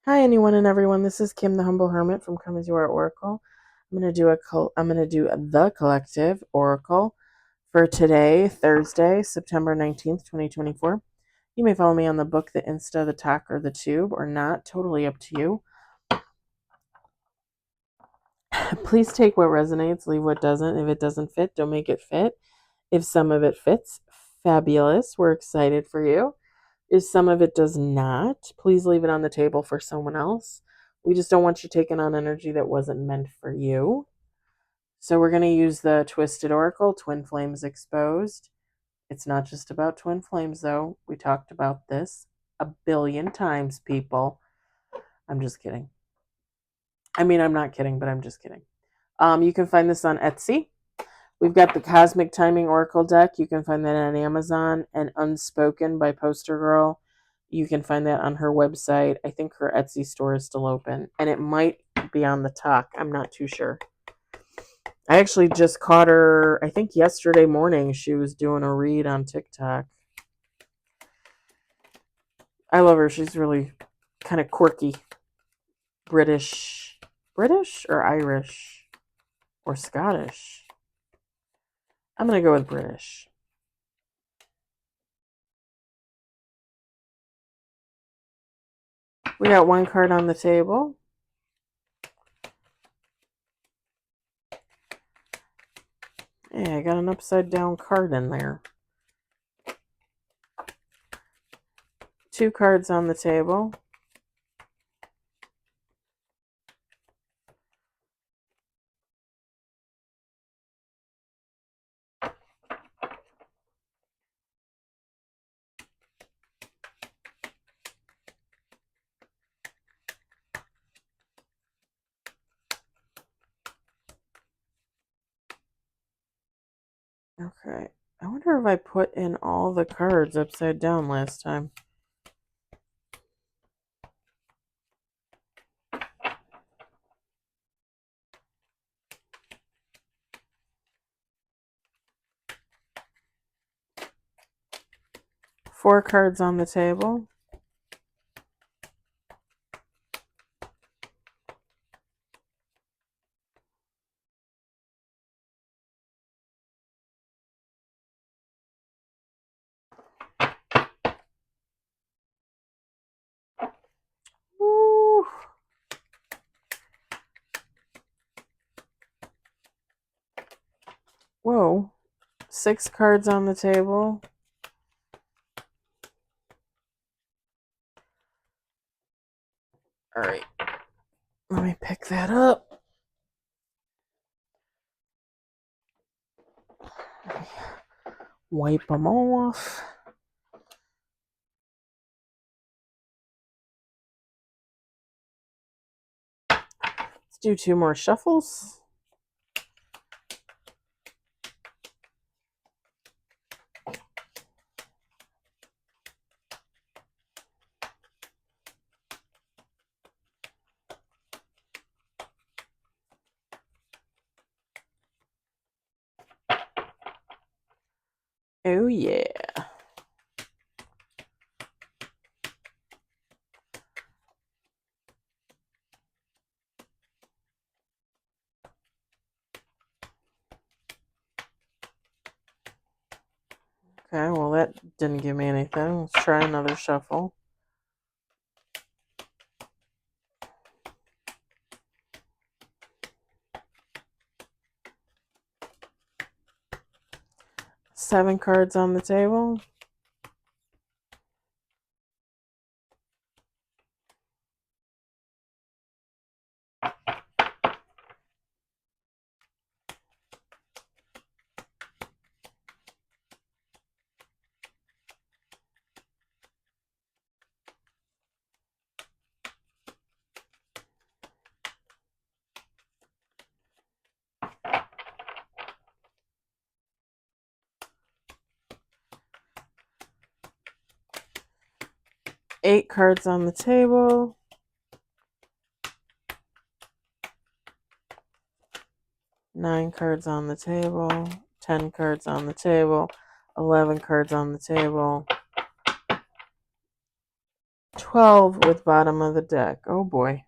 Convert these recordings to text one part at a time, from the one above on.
Hi, anyone and everyone. This is Kim, the Humble Hermit from Come As You Are Oracle. I'm gonna do the collective oracle for today, Thursday, September 19th, 2024. You may follow me on the book, the Insta, the Talk, or the Tube, or not. Totally up to you. Please take what resonates, leave what doesn't. If it doesn't fit, don't make it fit. If some of it fits, fabulous. We're excited for you. If some of it does not, please leave it on the table for someone else. We just don't want you taking on energy that wasn't meant for you. So we're going to use the Twisted Oracle, Twin Flames Exposed. It's not just about twin flames, though. We talked about this a billion times, people. I'm just kidding. I mean, I'm not kidding, but I'm just kidding. You can find this on Etsy. We've got the Cosmic Timing Oracle deck. You can find that on Amazon, and Unspoken by Poster Girl. You can find that on her website. I think her Etsy store is still open, and it might be on the talk. I'm not too sure. I actually just caught her, I think yesterday morning, she was doing a read on TikTok. I love her. She's really kind of quirky. British or Irish or Scottish? I'm going to go with British. We got one card on the table. Yeah, I got an upside down card in there. Two cards on the table. Okay. I wonder if I put in all the cards upside down last time. Four cards on the table. Woo. Whoa. Six cards on the table. All right. Let me pick that up. Wipe them off. Let's do two more shuffles. Oh, yeah. Okay, well, that didn't give me anything. Let's try another shuffle. Seven cards on the table. Eight cards on the table. Nine cards on the table. 10 cards on the table. 11 cards on the table. 12 with bottom of the deck. Oh boy.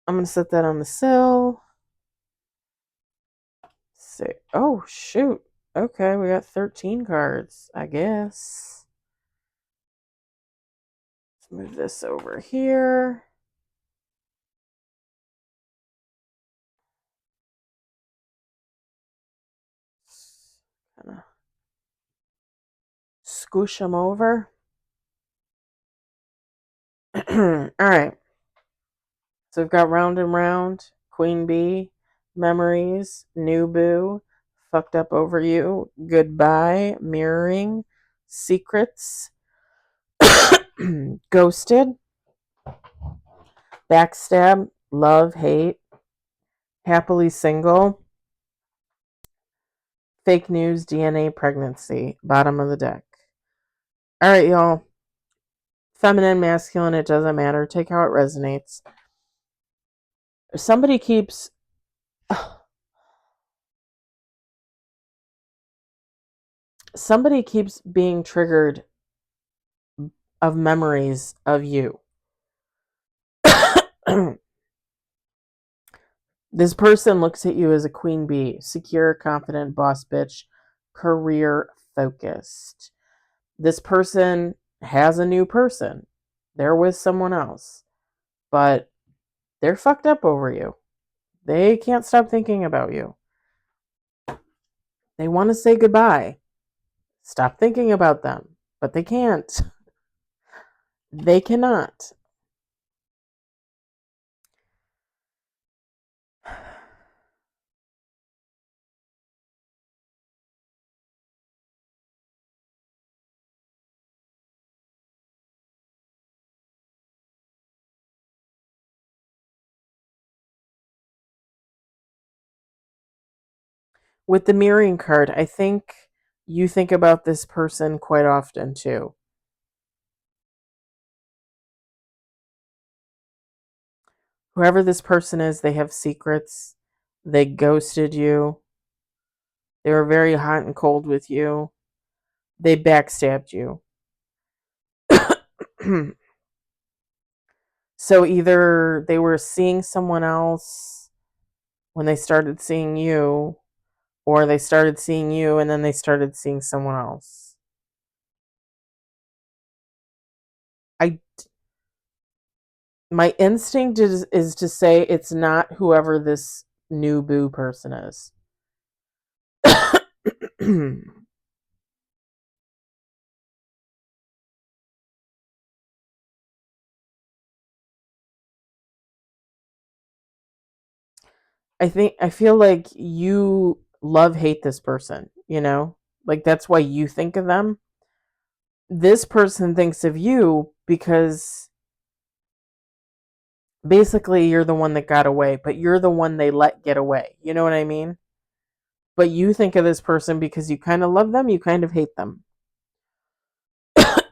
I'm going to set that on the sill. Oh, shoot. Okay, we got 13 cards, I guess. Let's move this over here. Kind of scoosh them over. All right. So we've got Round and Round, Queen Bee, Memories, New Boo, Fucked Up Over You, Goodbye, Mirroring, Secrets, Ghosted, Backstab, Love, Hate, Happily Single, Fake News, DNA, Pregnancy, bottom of the deck. All right, y'all. Feminine, masculine, it doesn't matter. Take how it resonates. Somebody keeps being triggered of memories of you. This person looks at you as a queen bee, secure, confident, boss bitch, career focused. This person has a new person. They're with someone else, but they're fucked up over you. They can't stop thinking about you. They want to say goodbye. Stop thinking about them, but they can't. They cannot. With the mirroring card, I think you think about this person quite often too. Whoever this person is, they have secrets. They ghosted you. They were very hot and cold with you. They backstabbed you. So either they were seeing someone else when they started seeing you, or they started seeing you and then they started seeing someone else. My instinct is to say it's not whoever this new boo person is. I feel like you hate this person, you know? Like that's why you think of them. This person thinks of you because basically you're the one that got away, but you're the one they let get away. You know what I mean? But you think of this person because you kind of love them, you kind of hate them.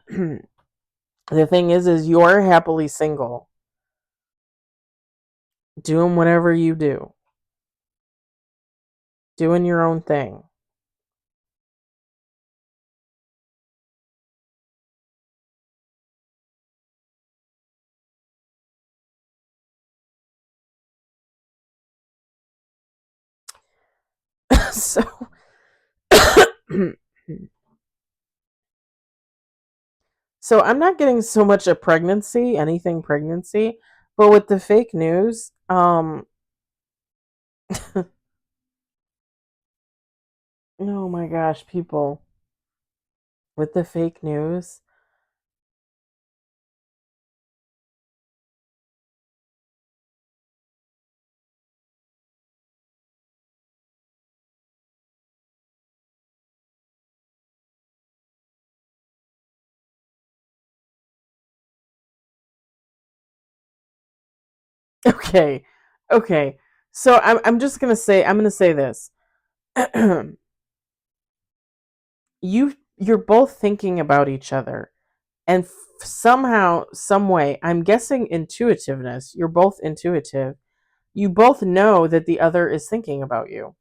The thing is you're happily single, doing whatever you do, doing your own thing. So so I'm not getting so much a pregnancy, anything pregnancy, but with the fake news, oh my gosh, people, with the fake news, okay, okay. So I'm just gonna say this. You're both thinking about each other, and somehow, some way, I'm guessing intuitiveness. You're both intuitive. You both know that the other is thinking about you.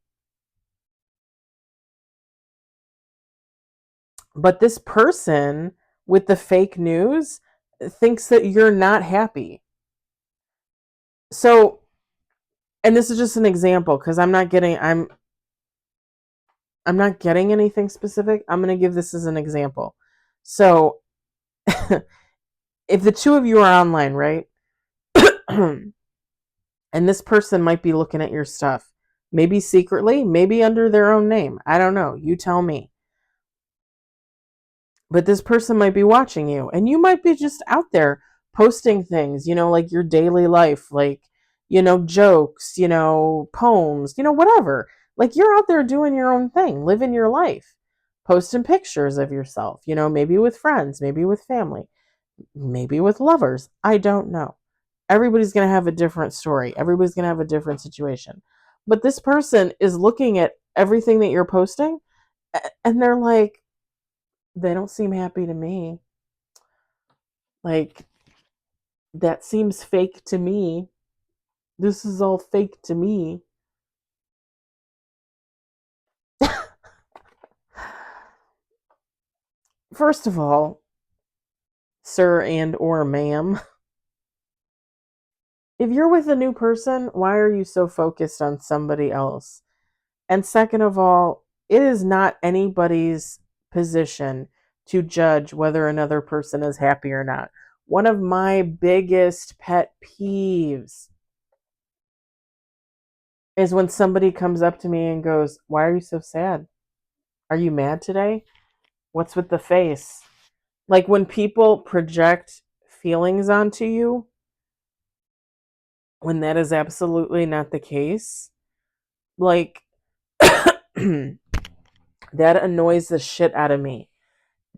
But this person with the fake news, thinks that you're not happy. So, and this is just an example because I'm not getting anything specific. I'm going to give this as an example. So, if the two of you are online, right? And this person might be looking at your stuff, maybe secretly, maybe under their own name. I don't know. You tell me. But this person might be watching you, and you might be just out there posting things, like your daily life, like, jokes, poems, whatever. Like you're out there doing your own thing, living your life, posting pictures of yourself, maybe with friends, maybe with family, maybe with lovers. I don't know. Everybody's going to have a different story. Everybody's going to have a different situation. But this person is looking at everything that you're posting and they're like, they don't seem happy to me. Like, that seems fake to me. This is all fake to me. First of all, sir and or ma'am, if you're with a new person, why are you so focused on somebody else? And second of all, it is not anybody's position to judge whether another person is happy or not. One of my biggest pet peeves is when somebody comes up to me and goes, "Why are you so sad? Are you mad today? What's with the face?" Like when people project feelings onto you, when that is absolutely not the case, like that annoys the shit out of me.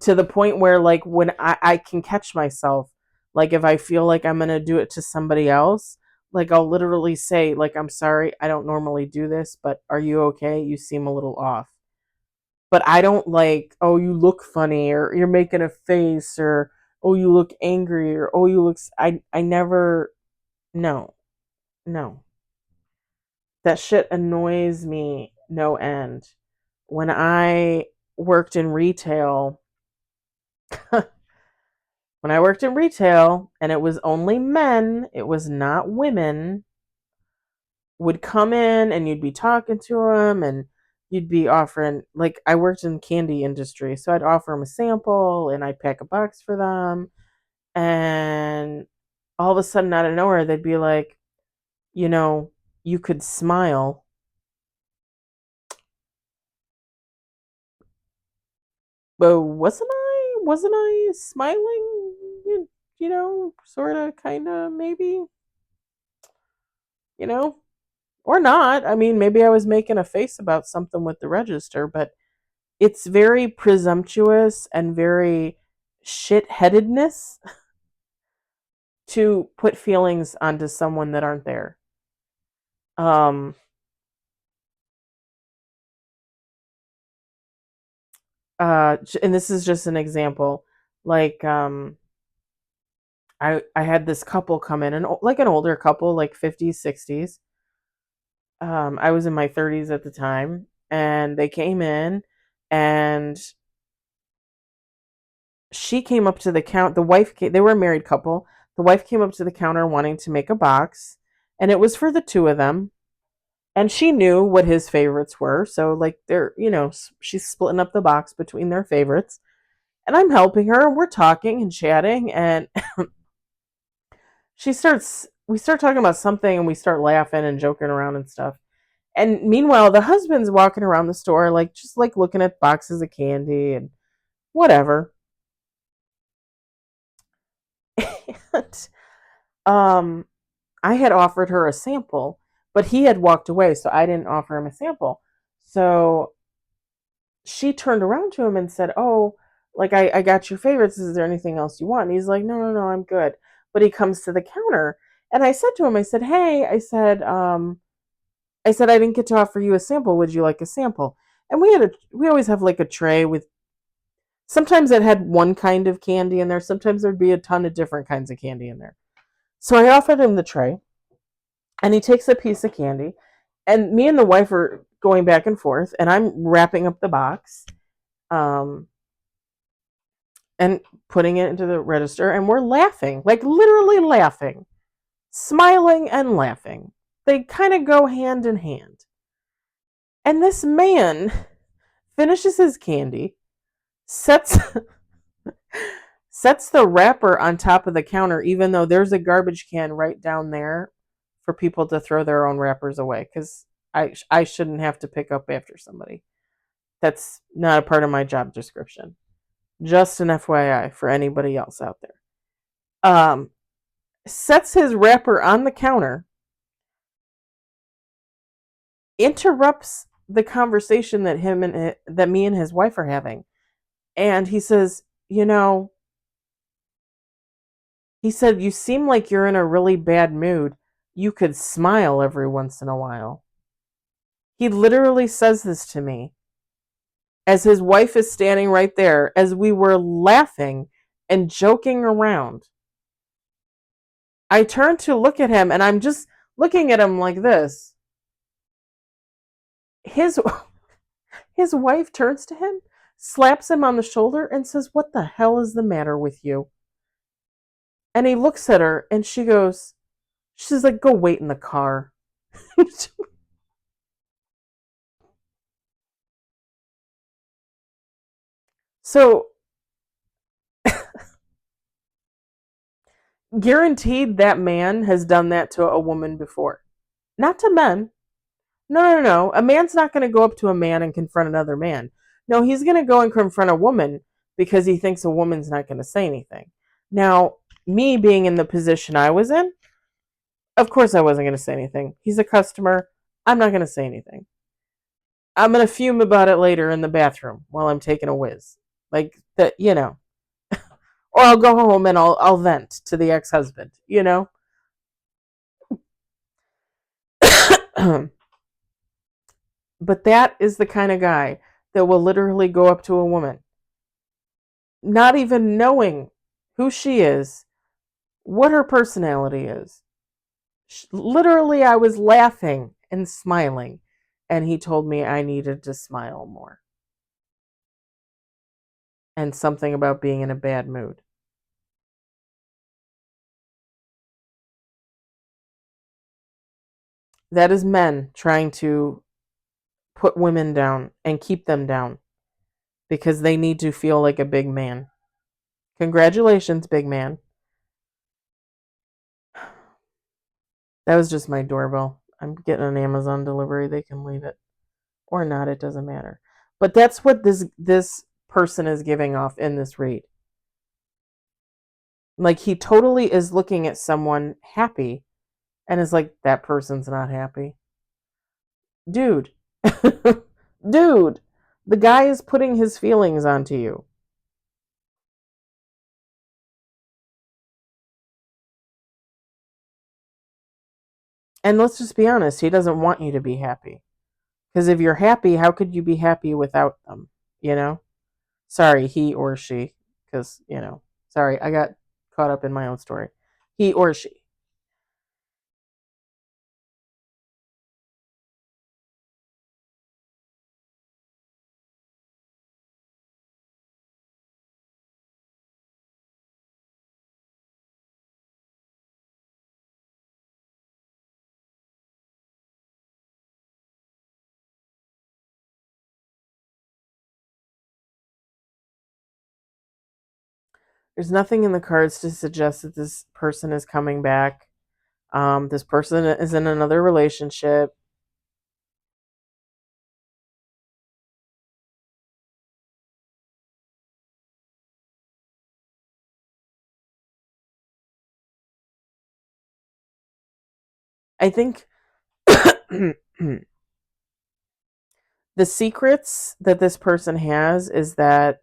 To the point where, like, when I can catch myself, like, if I feel like I'm gonna do it to somebody else, like, I'll literally say, like, "I'm sorry, I don't normally do this, but are you okay? You seem a little off." But I don't like, "Oh, you look funny," or "You're making a face," or "Oh, you look angry," or "Oh, you look." I never. No, no. That shit annoys me no end. When I worked in retail, and it was only men, it was not women, would come in and you'd be talking to them and you'd be offering, like, I worked in the candy industry, so I'd offer them a sample and I'd pack a box for them. And all of a sudden, out of nowhere, they'd be like, you know, you could smile. But wasn't I smiling? Sort of, kind of, maybe, you know, or not. I mean, maybe I was making a face about something with the register, but it's very presumptuous and very shit-headedness to put feelings onto someone that aren't there. Um, and this is just an example. Like, I had this couple come in, and like an older couple, like 50s, 60s. I was in my 30s at the time, and they came in, and she came up to the count. The wife came, they were a married couple. The wife came up to the counter wanting to make a box, and it was for the two of them. And she knew what his favorites were, so like they're, she's splitting up the box between their favorites. And I'm helping her, and we're talking and chatting, and we start talking about something, and we start laughing and joking around and stuff. And meanwhile, the husband's walking around the store, like, just like looking at boxes of candy and whatever. And, um, I had offered her a sample, but he had walked away, so I didn't offer him a sample. So she turned around to him and said, "Oh, like, I got your favorites. Is there anything else you want?" And he's like, "No, no, no, I'm good." But he comes to the counter, and I said to him, I said, "Hey," I said, "I didn't get to offer you a sample. Would you like a sample?" And we always have like a tray with, sometimes it had one kind of candy in there, sometimes there'd be a ton of different kinds of candy in there. So I offered him the tray, and he takes a piece of candy, and me and the wife are going back and forth, and I'm wrapping up the box. Um, and putting it into the register, and we're laughing, like literally laughing, smiling and laughing. They kind of go hand in hand. And this man finishes his candy, sets sets the wrapper on top of the counter, even though there's a garbage can right down there for people to throw their own wrappers away, because I shouldn't have to pick up after somebody. That's not a part of my job description. Just an FYI for anybody else out there. Sets his wrapper on the counter, interrupts the conversation that me and his wife are having, and he says, he said, "You seem like you're in a really bad mood. You could smile every once in a while." He literally says this to me as his wife is standing right there, as we were laughing and joking around. I turn to look at him, and I'm just looking at him like this. His wife turns to him, slaps him on the shoulder, and says, "What the hell is the matter with you?" And he looks at her, and she's like, "Go wait in the car." So, guaranteed that man has done that to a woman before. Not to men. No, no, no, no. A man's not going to go up to a man and confront another man. No, he's going to go and confront a woman because he thinks a woman's not going to say anything. Now, me being in the position I was in, of course I wasn't going to say anything. He's a customer. I'm not going to say anything. I'm going to fume about it later in the bathroom while I'm taking a whiz. Like, that. Or I'll go home and I'll vent to the ex-husband. But that is the kind of guy that will literally go up to a woman, not even knowing who she is, what her personality is. Literally, I was laughing and smiling, and he told me I needed to smile more. And something about being in a bad mood. That is men trying to put women down and keep them down because they need to feel like a big man. Congratulations, big man. That was just my doorbell. I'm getting an Amazon delivery. They can leave it or not. It doesn't matter. But that's what this person is giving off in this read. Like, he totally is looking at someone happy and is like, that person's not happy. Dude. Dude. The guy is putting his feelings onto you. And let's just be honest, he doesn't want you to be happy. Because if you're happy, how could you be happy without them? You know? Sorry, he or she. Because, sorry, I got caught up in my own story. He or she. There's nothing in the cards to suggest that this person is coming back. This person is in another relationship. I think the secrets that this person has is that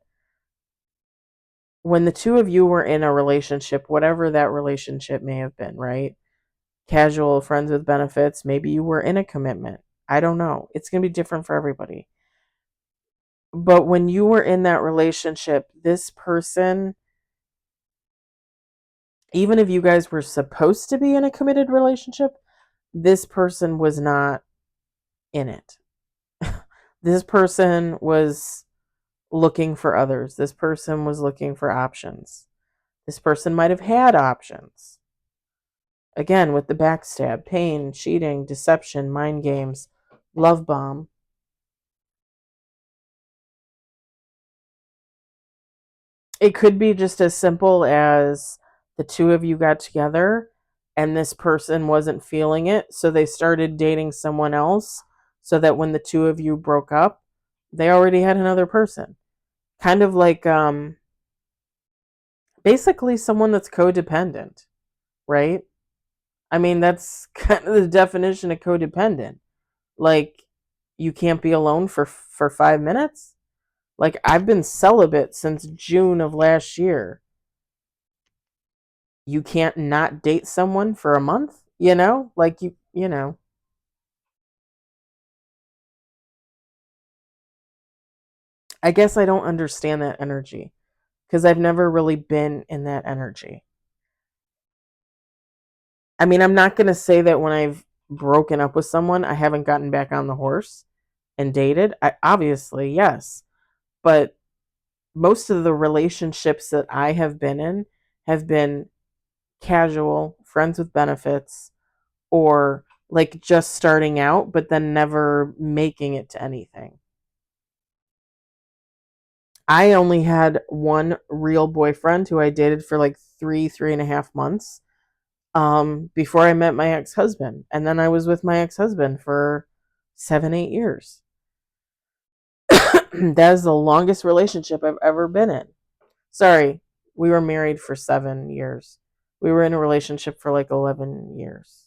when the two of you were in a relationship, whatever that relationship may have been, right? Casual, friends with benefits, maybe you were in a commitment. I don't know. It's going to be different for everybody. But when you were in that relationship, this person, even if you guys were supposed to be in a committed relationship, this person was not in it. This person was looking for others. This person was looking for options. This person might have had options. Again, with the backstab, pain, cheating, deception, mind games, love bomb. It could be just as simple as the two of you got together and this person wasn't feeling it, so they started dating someone else so that when the two of you broke up, they already had another person. Kind of like basically someone that's codependent, right? I mean, that's kind of the definition of codependent. Like you can't be alone for 5 minutes? Like I've been celibate since June of last year. You can't not date someone for a month, you know? Like you know. I guess I don't understand that energy because I've never really been in that energy. I mean, I'm not going to say that when I've broken up with someone, I haven't gotten back on the horse and dated. I obviously, yes. But most of the relationships that I have been in have been casual, friends with benefits, or like just starting out, but then never making it to anything. I only had one real boyfriend who I dated for like 3.5 months before I met my ex husband. And then I was with my ex husband for 7, 8 years. That is the longest relationship I've ever been in. Sorry, we were married for 7 years. We were in a relationship for like 11 years.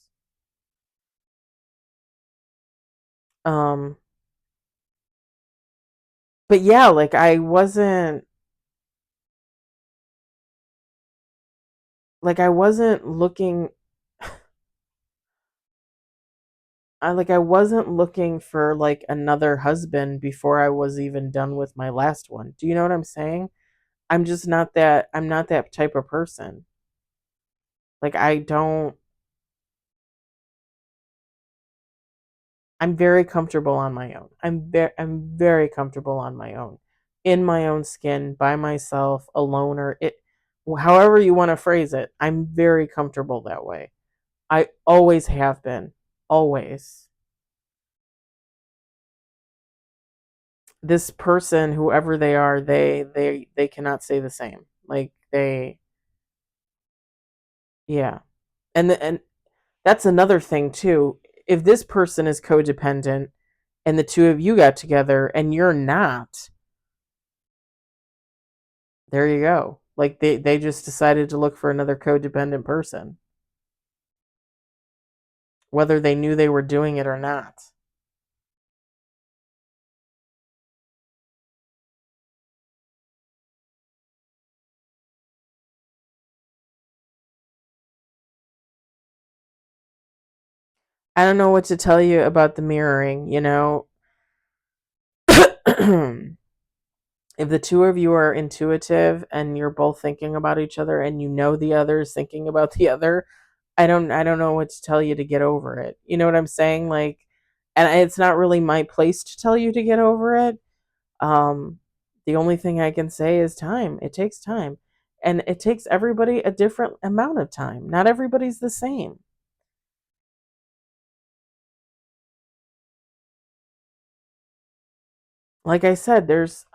Um, but yeah, like I wasn't looking I wasn't looking for like another husband before I was even done with my last one. Do you know what I'm saying? I'm not that type of person. Like I don't I'm very comfortable on my own. I'm very comfortable on my own. In my own skin, by myself, alone or it however you want to phrase it. I'm very comfortable that way. I always have been. Always. This person, whoever they are, they cannot say the same. Like they yeah. And that's another thing too. If this person is codependent and the two of you got together and you're not, there you go. Like they just decided to look for another codependent person, whether they knew they were doing it or not. I don't know what to tell you about the mirroring, you know. If the two of you are intuitive and you're both thinking about each other and you know the other is thinking about the other, I don't know what to tell you to get over it. You know what I'm saying? Like and it's not really my place to tell you to get over it. Um the only thing I can say is time. It takes time. And it takes everybody a different amount of time. Not everybody's the same. Like I said, there's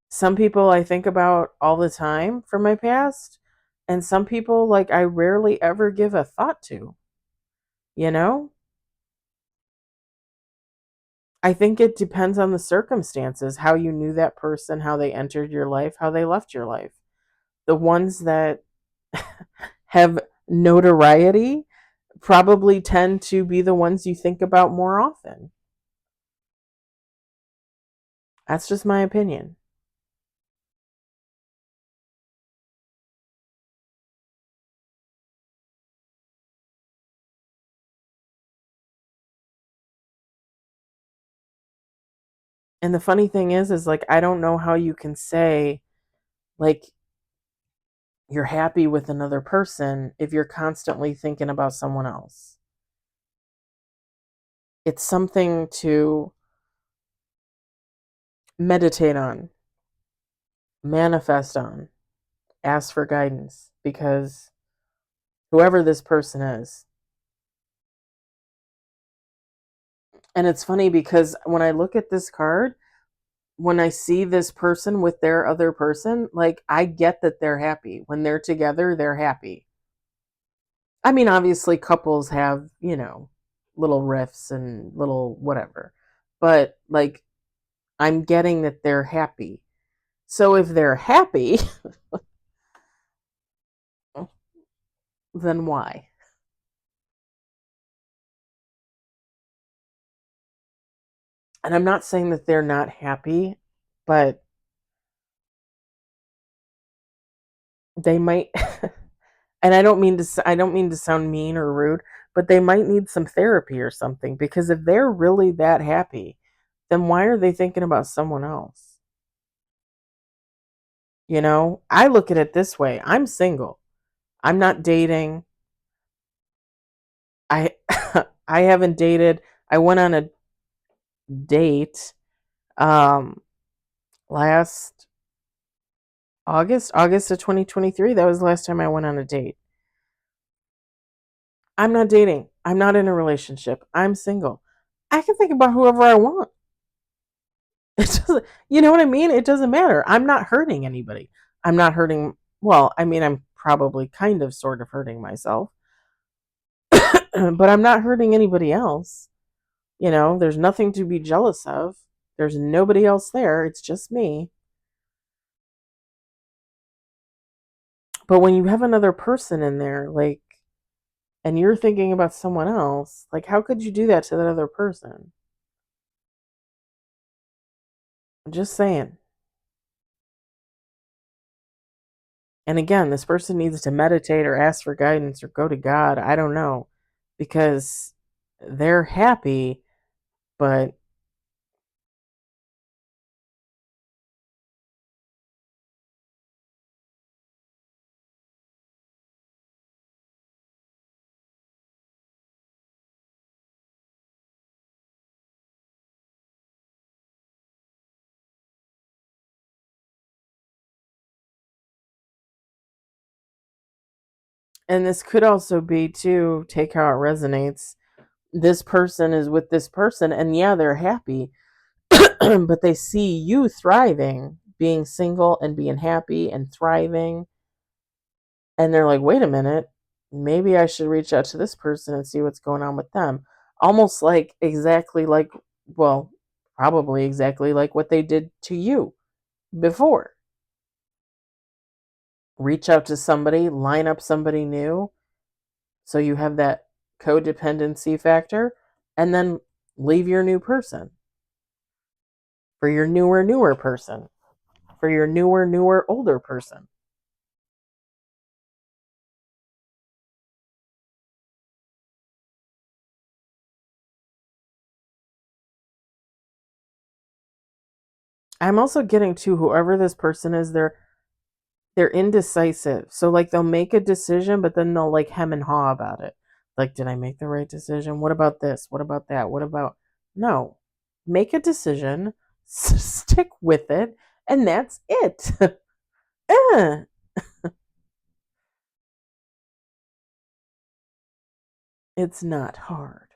some people I think about all the time from my past, and some people like I rarely ever give a thought to, you know? I think it depends on the circumstances, how you knew that person, how they entered your life, how they left your life. The ones that have notoriety probably tend to be the ones you think about more often. That's just my opinion. And the funny thing is like I don't know how you can say like you're happy with another person if you're constantly thinking about someone else. It's something to meditate on, manifest on, ask for guidance, because whoever this person is. And it's funny because when I look at this card, when I see this person with their other person, like I get that they're happy. When they're together, they're happy. I mean, obviously couples have, little riffs and little whatever. But like I'm getting that they're happy. So if they're happy, then why? And I'm not saying that they're not happy, but they might and I don't mean to sound mean or rude, but they might need some therapy or something, because if they're really that happy, then why are they thinking about someone else? I look at it this way. I'm single. I'm not dating. I I haven't dated. I went on a date um last August of 2023. That was the last time I went on a date. I'm not dating. I'm not in a relationship. I'm single. I can think about whoever I want. It doesn't, you know what I mean? It doesn't matter. I'm not hurting anybody. I'm not hurting, well, I mean, I'm probably kind of sort of hurting myself, but I'm not hurting anybody else. There's nothing to be jealous of. There's nobody else there. It's just me. But when you have another person in there, like, and you're thinking about someone else, like, how could you do that to that other person? I'm just saying. And again, this person needs to meditate or ask for guidance or go to God. I don't know. Because they're happy, but and this could also be too, take how it resonates. This person is with this person, and yeah, they're happy, but they see you thriving, being single and being happy and thriving. And they're like, wait a minute, maybe I should reach out to this person and see what's going on with them. Almost like exactly like, well, probably exactly like what they did to you before. Reach out to somebody, line up somebody new, so you have that codependency factor, and then leave your new person for your newer person, for your newer older person. I'm also getting to whoever this person is, they're indecisive. So like they'll make a decision, but then they'll like hem and haw about it. Like, did I make the right decision? What about this? What about that? What about no? Make a decision, stick with it, and that's it. Eh, it's not hard.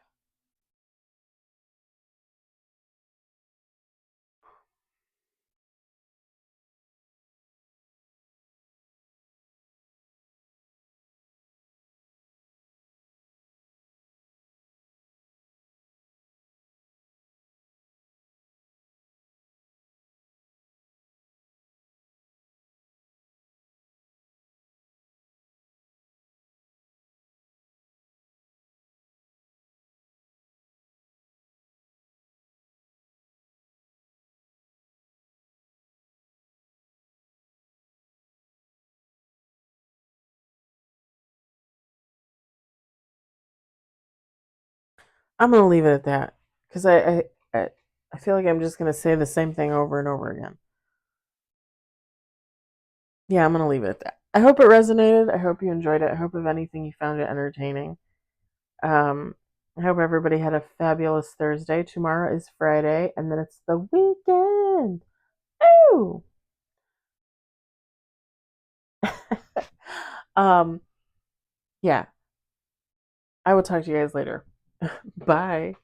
I'm gonna leave it at that because I I feel like I'm just gonna say the same thing over and over again. Yeah, I'm gonna leave it at that. I hope it resonated. I hope you enjoyed it. I hope if anything you found it entertaining. Um, I hope everybody had a fabulous Thursday. Tomorrow is Friday, and then it's the weekend. Ooh. um, yeah, I will talk to you guys later. Bye.